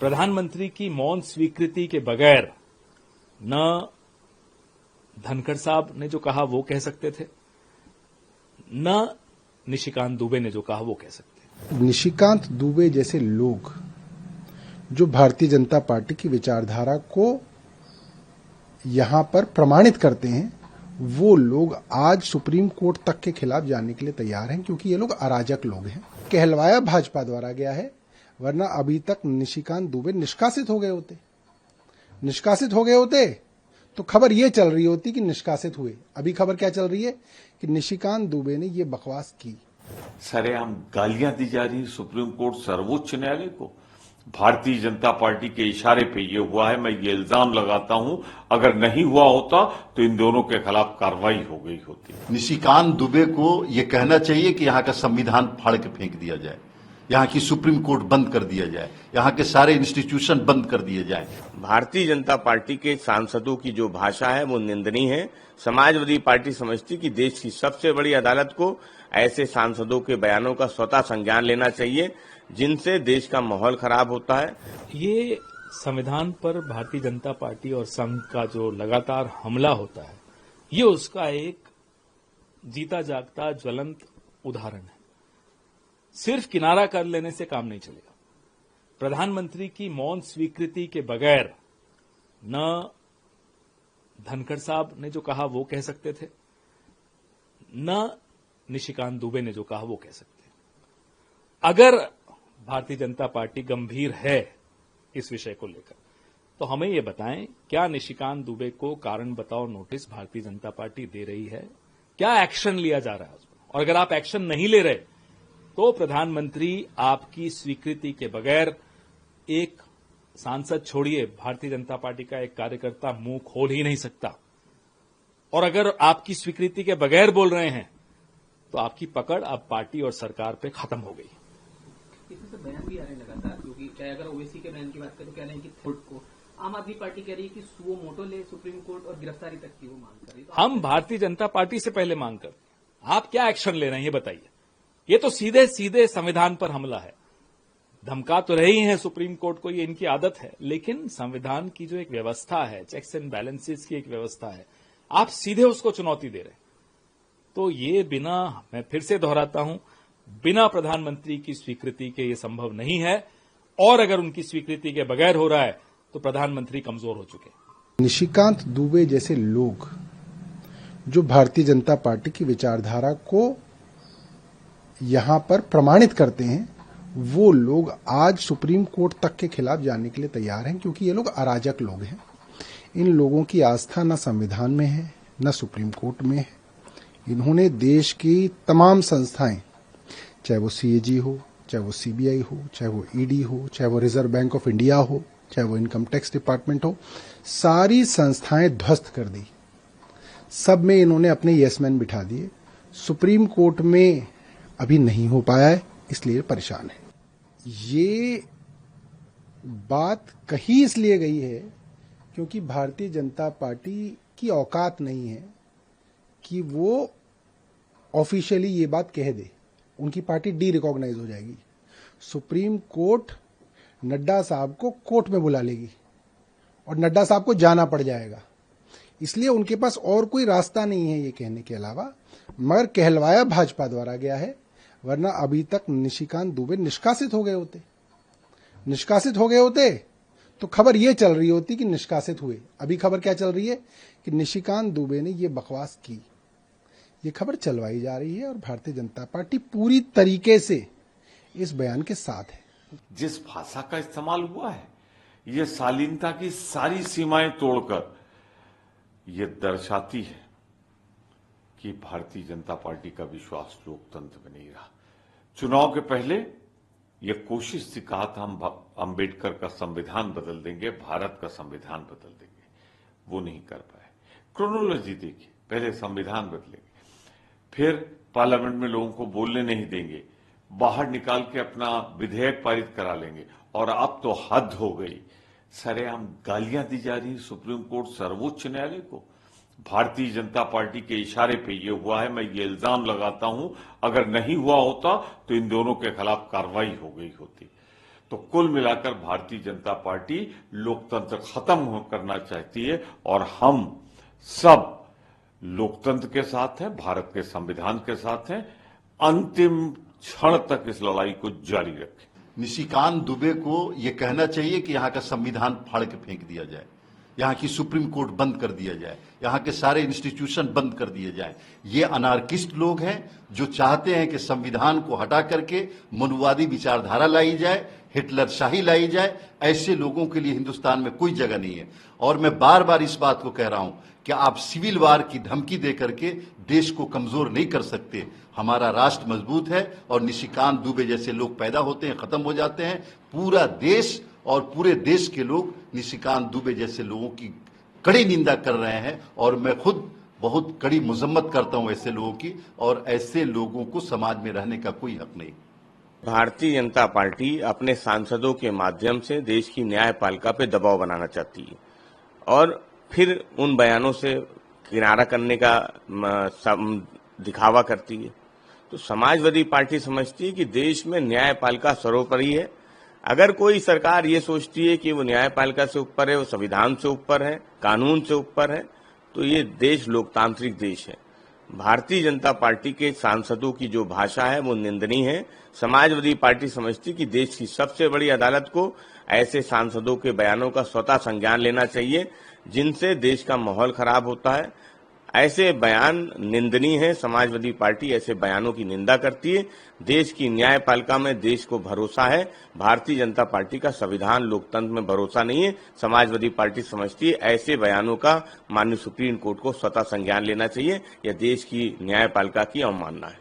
प्रधानमंत्री की मौन स्वीकृति के बगैर न धनखड़ साहब ने जो कहा वो कह सकते थे, न निशिकांत दुबे ने जो कहा वो कह सकते थे। निशिकांत दुबे जैसे लोग जो भारतीय जनता पार्टी की विचारधारा को यहां पर प्रमाणित करते हैं, वो लोग आज सुप्रीम कोर्ट तक के खिलाफ जाने के लिए तैयार हैं, क्योंकि ये लोग अराजक लोग हैं। कहलवाया भाजपा द्वारा गया है, वरना अभी तक निशिकांत दुबे निष्कासित हो गए होते। निष्कासित हो गए होते तो खबर ये चल रही होती कि निष्कासित हुए। अभी खबर क्या चल रही है कि निशिकांत दुबे ने ये बकवास की। सरेआम गालियां दी जा रही सुप्रीम कोर्ट सर्वोच्च न्यायालय को। भारतीय जनता पार्टी के इशारे पे ये हुआ है। मैं ये इल्जाम लगाता हूं, अगर नहीं हुआ होता तो इन दोनों के खिलाफ कार्रवाई हो गई होती। निशिकांत दुबे को ये कहना चाहिए कि यहाँ का संविधान फाड़ के फेंक दिया जाए, यहाँ की सुप्रीम कोर्ट बंद कर दिया जाए, यहाँ के सारे इंस्टीट्यूशन बंद कर दिए जाए। भारतीय जनता पार्टी के सांसदों की जो भाषा है वो निंदनीय है। समाजवादी पार्टी समझती कि देश की सबसे बड़ी अदालत को ऐसे सांसदों के बयानों का स्वतः संज्ञान लेना चाहिए, जिनसे देश का माहौल खराब होता है। ये संविधान पर भारतीय जनता पार्टी और संघ का जो लगातार हमला होता है, ये उसका एक जीता जागता ज्वलंत उदाहरण है। सिर्फ किनारा कर लेने से काम नहीं चलेगा। प्रधानमंत्री की मौन स्वीकृति के बगैर न धनखड़ साहब ने जो कहा वो कह सकते थे, न निशिकांत दुबे ने जो कहा वो कह सकते हैं। अगर भारतीय जनता पार्टी गंभीर है इस विषय को लेकर, तो हमें ये बताएं, क्या निशिकांत दुबे को कारण बताओ नोटिस भारतीय जनता पार्टी दे रही है? क्या एक्शन लिया जा रहा है उस पर? और अगर आप एक्शन नहीं ले रहे तो प्रधानमंत्री आपकी स्वीकृति के बगैर, एक सांसद छोड़िए, भारतीय जनता पार्टी का एक कार्यकर्ता मुंह खोल ही नहीं सकता। और अगर आपकी स्वीकृति के बगैर बोल रहे हैं तो आपकी पकड़ अब पार्टी और सरकार पे खत्म हो गई। इसमें तो बयान भी आ रहे हैं लगातार, क्योंकि चाहे अगर ओवैसी के बयान की बात करें तो कह रहे हैं कि कोर्ट को आम आदमी पार्टी कह रही है कि सुओ मोटो ले सुप्रीम कोर्ट और गिरफ्तारी तक की वो मांग कर रही है। हम भारतीय जनता पार्टी से पहले मांग करते हैं। आप क्या एक्शन ले रहे हैं ये बताइए। ये तो सीधे सीधे संविधान पर हमला है। धमका तो रही हैं सुप्रीम कोर्ट को, ये इनकी आदत है, लेकिन संविधान की जो एक व्यवस्था है, चेक्स एंड बैलेंसेस की एक व्यवस्था है, आप सीधे उसको चुनौती दे रहे हैं। तो ये बिना, मैं फिर से दोहराता हूं, बिना प्रधानमंत्री की स्वीकृति के ये संभव नहीं है। और अगर उनकी स्वीकृति के बगैर हो रहा है तो प्रधानमंत्री कमजोर हो चुके हैं। निशिकांत दुबे जैसे लोग जो भारतीय जनता पार्टी की विचारधारा को यहां पर प्रमाणित करते हैं, वो लोग आज सुप्रीम कोर्ट तक के खिलाफ जाने के लिए तैयार हैं, क्योंकि ये लोग अराजक लोग हैं। इन लोगों की आस्था न संविधान में है, न सुप्रीम कोर्ट में है। इन्होंने देश की तमाम संस्थाएं, चाहे वो सीएजी हो, चाहे वो सीबीआई हो, चाहे वो ईडी हो, चाहे वो रिजर्व बैंक ऑफ इंडिया हो, चाहे वो इनकम टैक्स डिपार्टमेंट हो, सारी संस्थाएं ध्वस्त कर दी। सब में इन्होंने अपने यस मैन बिठा दिए। सुप्रीम कोर्ट में अभी नहीं हो पाया है, इसलिए परेशान है। ये बात कही इसलिए गई है क्योंकि भारतीय जनता पार्टी की औकात नहीं है कि वो ऑफिशियली ये बात कह दे। उनकी पार्टी डी रिकॉग्नाइज हो जाएगी। सुप्रीम कोर्ट नड्डा साहब को कोर्ट में बुला लेगी और नड्डा साहब को जाना पड़ जाएगा। इसलिए उनके पास और कोई रास्ता नहीं है ये कहने के अलावा, मगर कहलवाया भाजपा द्वारा गया है, वरना अभी तक निशिकांत दुबे निष्कासित हो गए होते। निष्कासित हो गए होते तो खबर ये चल रही होती कि निष्कासित हुए। अभी खबर क्या चल रही है कि निशिकांत दुबे ने ये बकवास की। ये खबर चलवाई जा रही है और भारतीय जनता पार्टी पूरी तरीके से इस बयान के साथ है। जिस भाषा का इस्तेमाल हुआ है, ये शालीनता की सारी सीमाएं तोड़कर ये दर्शाती है कि भारतीय जनता पार्टी का विश्वास लोकतंत्र में नहीं रहा। चुनाव के पहले ये कोशिश थी, कहा था हम अंबेडकर का संविधान बदल देंगे, भारत का संविधान बदल देंगे, वो नहीं कर पाए। क्रोनोलॉजी देखिए, पहले संविधान बदलेंगे, फिर पार्लियामेंट में लोगों को बोलने नहीं देंगे, बाहर निकाल के अपना विधेयक पारित करा लेंगे, और अब तो हद हो गई। सरेआम गालियां दी जा रही सुप्रीम कोर्ट सर्वोच्च न्यायालय को। भारतीय जनता पार्टी के इशारे पे ये हुआ है। मैं ये इल्जाम लगाता हूं, अगर नहीं हुआ होता तो इन दोनों के खिलाफ कार्रवाई हो गई होती। तो कुल मिलाकर भारतीय जनता पार्टी लोकतंत्र खत्म करना चाहती है और हम सब लोकतंत्र के साथ हैं, भारत के संविधान के साथ हैं, अंतिम क्षण तक इस लड़ाई को जारी रखें। निशिकांत दुबे को यह कहना चाहिए कि यहाँ का संविधान फाड़ के फेंक दिया जाए, यहाँ की सुप्रीम कोर्ट बंद कर दिया जाए, यहाँ के सारे इंस्टीट्यूशन बंद कर दिए जाए। ये अनार्किस्ट लोग हैं जो चाहते हैं कि संविधान को हटा करके मनुवादी विचारधारा लाई जाए, हिटलर शाही लाई जाए। ऐसे लोगों के लिए हिंदुस्तान में कोई जगह नहीं है। और मैं बार बार इस बात को कह रहा हूं कि आप सिविल वार की धमकी दे करके देश को कमजोर नहीं कर सकते। हमारा राष्ट्र मजबूत है और निशिकांत दुबे जैसे लोग पैदा होते हैं, खत्म हो जाते हैं। पूरा देश और पूरे देश के लोग निशिकांत दुबे जैसे लोगों की कड़ी निंदा कर रहे हैं और मैं खुद बहुत कड़ी मजम्मत करता हूं ऐसे लोगों की, और ऐसे लोगों को समाज में रहने का कोई हक नहीं। भारतीय जनता पार्टी अपने सांसदों के माध्यम से देश की न्यायपालिका पे दबाव बनाना चाहती है और फिर उन बयानों से किनारा करने का दिखावा करती है। तो समाजवादी पार्टी समझती है कि देश में न्यायपालिका सर्वोपरि है। अगर कोई सरकार ये सोचती है कि वो न्यायपालिका से ऊपर है, वो संविधान से ऊपर है, कानून से ऊपर है, तो ये देश लोकतांत्रिक देश है। भारतीय जनता पार्टी के सांसदों की जो भाषा है वो निंदनीय है। समाजवादी पार्टी समझती कि देश की सबसे बड़ी अदालत को ऐसे सांसदों के बयानों का स्वतः संज्ञान लेना चाहिए जिनसे देश का माहौल खराब होता है। ऐसे बयान निंदनीय है। समाजवादी पार्टी ऐसे बयानों की निंदा करती है। देश की न्यायपालिका में देश को भरोसा है। भारतीय जनता पार्टी का संविधान लोकतंत्र में भरोसा नहीं है। समाजवादी पार्टी समझती है ऐसे बयानों का माननीय सुप्रीम कोर्ट को स्वतः संज्ञान लेना चाहिए। यह देश की न्यायपालिका की अवमानना है।